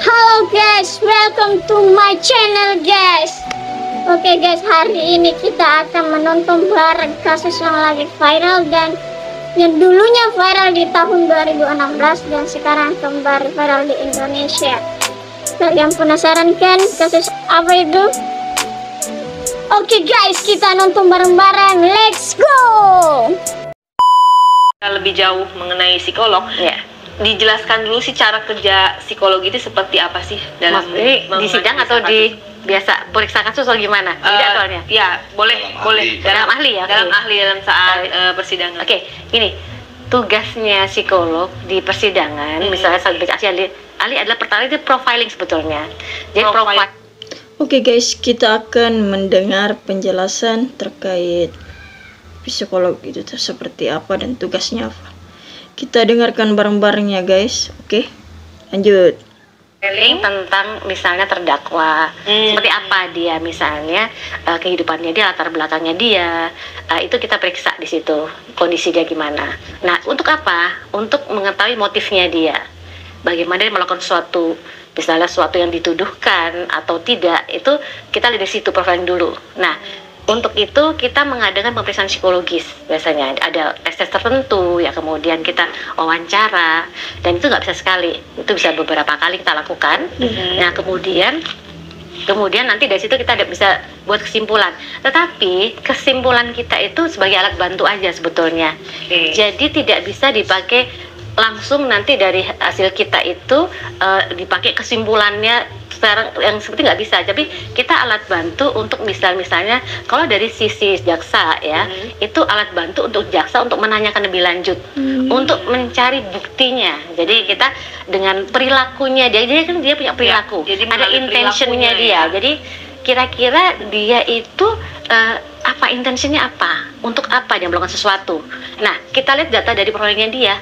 Halo guys, welcome to my channel guys. Oke guys, hari ini kita akan menonton bareng kasus yang lagi viral dan yang dulunya viral di tahun 2016 dan sekarang kembali viral di Indonesia. Kalian penasaran kan kasus apa itu? Oke guys, kita nonton bareng-bareng. Let's go. Lebih jauh mengenai psikolog, ya. Dijelaskan dulu sih cara kerja psikologi itu seperti apa sih dalam di sidang atau di biasa periksa kasus atau gimana? Tidak soalnya. Ya, boleh dalam ahli ya. Dalam saat persidangan. Oke, ini tugasnya psikolog di persidangan, misalnya saling bersaksi ahli adalah pertama itu profiling sebetulnya. Jadi profile. Oke guys, kita akan mendengar penjelasan terkait psikolog itu seperti apa dan tugasnya apa. Kita dengarkan bareng-bareng ya guys. Oke, lanjut. Tentang misalnya terdakwa, seperti apa dia misalnya, kehidupannya dia, latar belakangnya dia, itu kita periksa di situ, kondisi dia gimana. Nah, untuk apa? Untuk mengetahui motifnya dia, bagaimana dia melakukan sesuatu, misalnya sesuatu yang dituduhkan atau tidak, itu kita lihat di situ profiling dulu. Nah, untuk itu kita mengadakan pemeriksaan psikologis, biasanya ada tes tertentu ya, kemudian kita wawancara, dan itu nggak bisa sekali, itu bisa beberapa kali kita lakukan. Nah kemudian nanti dari situ kita bisa buat kesimpulan, tetapi kesimpulan kita itu sebagai alat bantu aja sebetulnya. Jadi tidak bisa dipakai langsung nanti dari hasil kita itu dipakai kesimpulannya sekarang, yang seperti nggak bisa. Tapi kita alat bantu untuk misalnya kalau dari sisi jaksa ya, itu alat bantu untuk jaksa untuk menanyakan lebih lanjut, untuk mencari buktinya. Jadi kita dengan perilakunya dia kan dia punya perilaku, ya, jadi ada intentionnya dia. Ya. Jadi kira-kira dia itu apa intentionnya, apa, untuk apa dia melakukan sesuatu. Nah kita lihat data dari profilnya dia,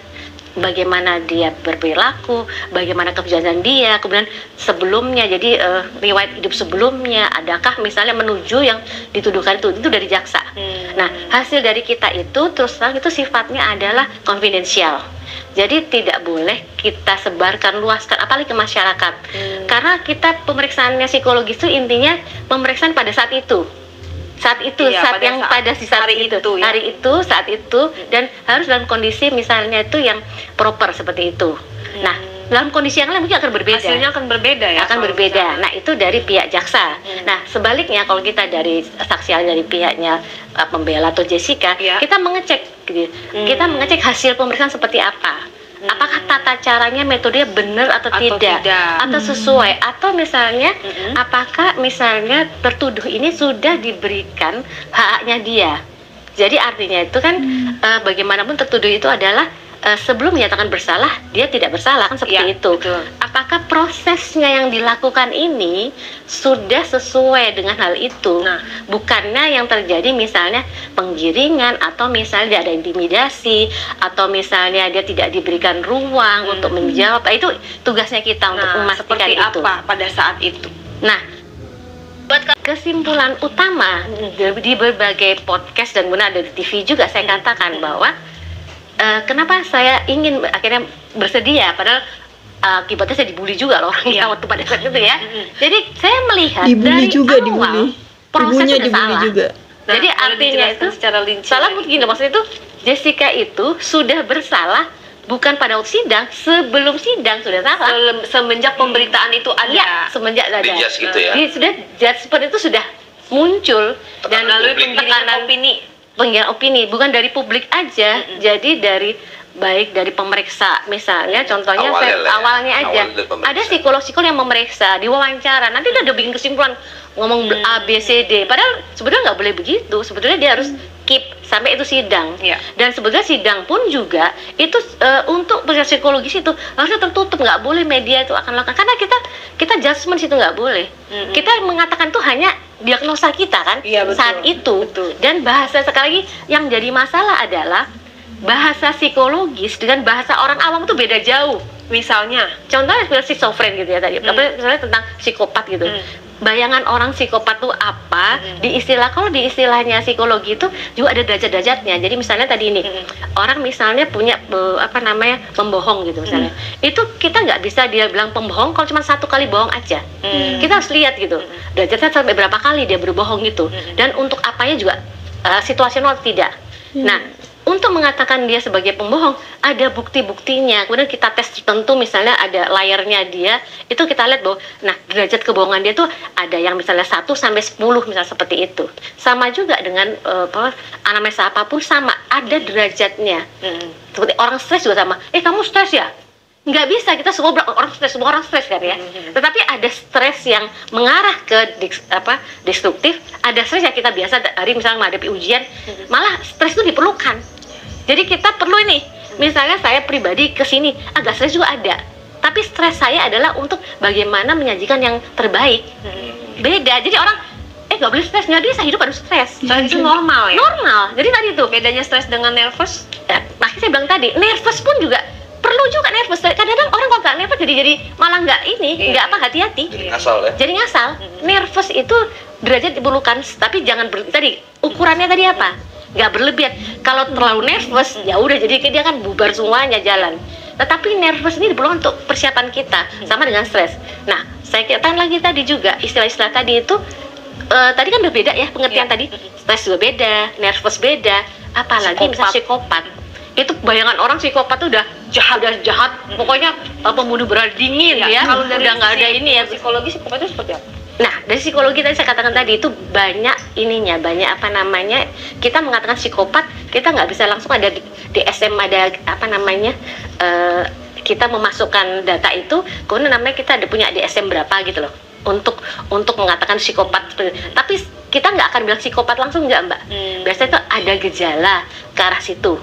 bagaimana dia berperilaku, bagaimana kebiasaan dia, kemudian sebelumnya, jadi riwayat hidup sebelumnya, adakah misalnya menuju yang dituduhkan itu dari jaksa. Nah, hasil dari kita itu terus terang itu sifatnya adalah confidential. Jadi tidak boleh kita sebarkan, luaskan, apalagi ke masyarakat. Karena kita pemeriksaannya psikologis itu intinya pemeriksaan pada saat itu. Saat itu dan harus dalam kondisi misalnya itu yang proper seperti itu. Nah dalam kondisi yang lain mungkin akan berbeda, hasilnya akan berbeda ya, akan berbeda. Nah itu dari pihak jaksa. Nah sebaliknya kalau kita dari saksi dari pihaknya pembela atau Jessica, kita mengecek kita mengecek hasil pemeriksaan seperti apa. Apakah tata caranya, metodenya benar atau tidak, atau sesuai, atau misalnya apakah misalnya tertuduh ini sudah diberikan hak-haknya dia. Jadi artinya itu kan bagaimanapun tertuduh itu adalah sebelum menyatakan bersalah dia tidak bersalah, kan seperti itu. Betul. Apakah prosesnya yang dilakukan ini sudah sesuai dengan hal itu? Nah, bukannya yang terjadi misalnya penggiringan, atau misalnya ada intimidasi, atau misalnya dia tidak diberikan ruang untuk menjawab. Itu tugasnya kita untuk memastikan itu. Seperti apa pada saat itu? Nah, buat kesimpulan utama di berbagai podcast dan kemudian ada di TV juga saya katakan bahwa kenapa saya ingin akhirnya bersedia, padahal akibatnya saya dibully juga loh orangnya waktu pada saat itu ya. Jadi saya melihat dibully dari juga, awal proses ibunya sudah dibully salah. juga. Nah, jadi artinya itu secara salah begini, maksudnya itu Jessica itu sudah bersalah bukan pada waktu sidang, sebelum sidang sudah salah. Semenjak pemberitaan itu ada. Ya, semenjak ada. Gitu ya. Sudah seperti itu sudah muncul dan melalui penggiringan opini, bukan dari publik aja. Jadi dari baik dari pemeriksa misalnya, contohnya awalnya aja ada psikolog yang memeriksa, diwawancara, nanti udah bikin kesimpulan ngomong A B C D, padahal sebetulnya nggak boleh begitu. Sebetulnya dia harus keep sampai itu sidang. Dan sebetulnya sidang pun juga itu untuk periksa psikologis itu harusnya tertutup, nggak boleh media itu akan lakukan, karena kita judgement situ nggak boleh. Kita mengatakan tuh hanya diagnosa kita kan saat itu. Dan bahasa sekali lagi yang jadi masalah adalah bahasa psikologis dengan bahasa orang awam tuh beda jauh. Misalnya, Contohnya seperti schizofren gitu ya tadi, misalnya tentang psikopat gitu. Bayangan orang psikopat tuh apa? Kalau di istilahnya psikologi itu juga ada derajat-derajatnya. Jadi misalnya tadi ini, orang misalnya punya pembohong gitu misalnya. Itu kita nggak bisa dia bilang pembohong kalau cuma satu kali bohong aja. Kita harus lihat gitu. Derajatnya sampai berapa kali dia berbohong gitu. Dan untuk apanya juga situasional tidak. Nah, untuk mengatakan dia sebagai pembohong, ada bukti-buktinya. Kemudian kita tes tertentu, misalnya ada layarnya dia, itu kita lihat bahwa, nah derajat kebohongan dia tuh ada yang misalnya 1 sampai 10, misalnya seperti itu. Sama juga dengan anamnesa apapun sama, ada derajatnya. Seperti orang stres juga sama. Kamu stres ya? Nggak bisa, kita semua orang stres kan ya. Tetapi ada stres yang mengarah ke destruktif, ada stres yang kita biasa hari misalnya menghadapi ujian, malah stres itu diperlukan. Jadi kita perlu ini, misalnya saya pribadi kesini agak stres juga ada, tapi stres saya adalah untuk bagaimana menyajikan yang terbaik. Beda, jadi orang nggak boleh stres, nggak bisa hidup harus stres. itu normal ya? Normal. Jadi tadi itu Bedanya stres dengan nervous? makanya saya bilang tadi, nervous pun juga perlu juga nervous. Kadang-kadang orang kok nggak nervous jadi malah nggak nggak hati-hati. Jadi ngasal ya? Jadi ngasal. Nervous itu derajat diperlukan, tapi jangan tadi ukurannya tadi apa? Nggak berlebihan. Kalau terlalu nervous, ya udah jadi dia kan bubar semuanya jalan. Tetapi nervous ini diperlukan untuk persiapan kita, sama dengan stres. Nah, saya katakan lagi tadi juga istilah-istilah tadi itu tadi kan berbeda ya pengertian tadi. Stres juga beda, nervous beda, apalagi misalnya psikopat. Itu bayangan orang psikopat tuh udah jahat, pokoknya pembunuh berat dingin ya. Kalau dari udah nggak ada ini ya. Psikologi psikopat itu seperti apa? Nah, dari psikologi tadi saya katakan tadi itu banyak ininya, banyak kita mengatakan psikopat, kita nggak bisa langsung ada DSM, ada kita memasukkan data itu, kemudian namanya kita ada punya DSM berapa gitu loh, untuk mengatakan psikopat. Tapi kita nggak akan bilang psikopat langsung, nggak Mbak. Biasanya itu ada gejala ke arah situ.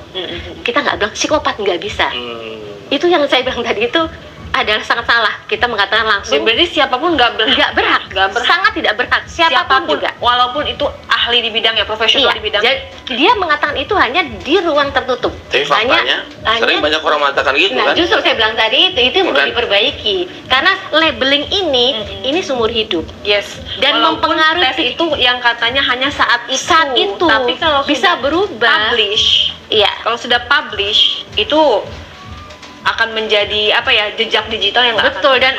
Kita nggak bilang psikopat, nggak bisa. Itu yang saya bilang tadi itu adalah sangat salah. Kita mengatakan langsung. Berarti siapapun nggak berhak. Sangat tidak berhak. Siapapun juga. Walaupun itu ahli di bidangnya, profesional di bidang. Dia mengatakan itu hanya di ruang tertutup. Tapi faktanya sering banyak orang mengatakan gitu kan. Justru saya bilang tadi itu perlu diperbaiki. Karena labeling ini seumur hidup. Yes. Dan walaupun mempengaruhi tes itu yang katanya hanya saat itu. Tapi kalau bisa sudah berubah. Publish. Iya. Kalau sudah publish itu akan menjadi jejak digital yang betul, dan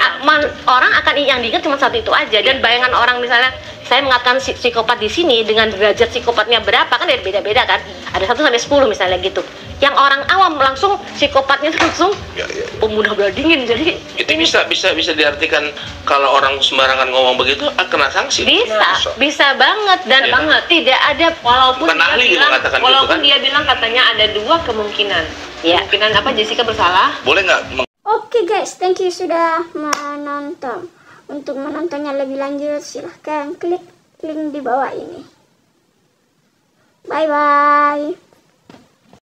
orang akan yang diingat cuma satu itu aja. Dan bayangan orang, misalnya saya mengatakan psikopat di sini dengan derajat psikopatnya berapa kan beda-beda kan, ada 1 sampai 10 misalnya gitu. Yang orang awam langsung psikopatnya langsung pembunuh berat dingin. Jadi itu bisa diartikan kalau orang sembarangan ngomong begitu kena sanksi. Bisa banget. Dan tidak ada, walaupun dia bilang katanya ada 2 kemungkinan. Kemungkinan apa? Jessica bersalah. Boleh nggak? Oke guys, thank you sudah menonton. Untuk menontonnya lebih lanjut silahkan klik link di bawah ini. Bye bye.